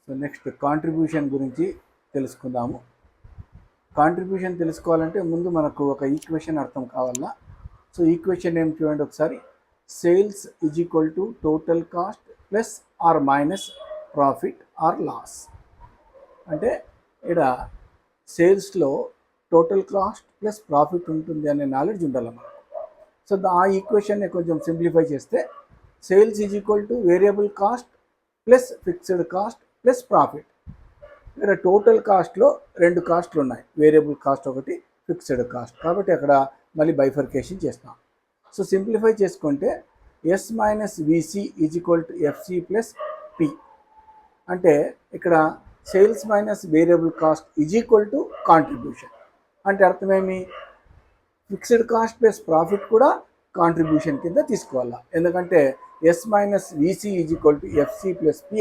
So next contribution గురించి తెలుసుకుందాము. Contribution తెలుసుకోవాలంటే ముందు మనకు ఒక ఈక్వేషన్ అర్థం కావాలా. సో ఈక్వేషన్ ఏం చూడండి ఒకసారి. Sales is equal to total cost plus or minus profit or loss. అంటే ఇక్కడ సేల్స్లో టోటల్ కాస్ట్ ప్లస్ ప్రాఫిట్ ఉంటుంది అనే నాలెడ్జ్ ఉండాలి మనకు. సో ఆ ఈక్వేషన్ని కొంచెం సింప్లిఫై చేస్తే sales is equal to variable cost plus fixed cost plus profit. ఇక్కడ టోటల్ కాస్ట్లో రెండు కాస్ట్లు ఉన్నాయి, వేరియబుల్ కాస్ట్ ఒకటి, ఫిక్స్డ్ కాస్ట్. కాబట్టి అక్కడ మళ్ళీ బైఫర్కేషన్ చేస్తాం. సో సింప్లిఫై చేసుకుంటే S minus VC is equal to FC plus P. అంటే ఇక్కడ sales minus variable cost is equal to contribution. అంటే అర్థమేమి, ఫిక్స్డ్ కాస్ట్ ప్లస్ ప్రాఫిట్ కూడా కాంట్రిబ్యూషన్ కింద తీసుకోవాలా. ఎందుకంటే S minus VC is equal to FC plus P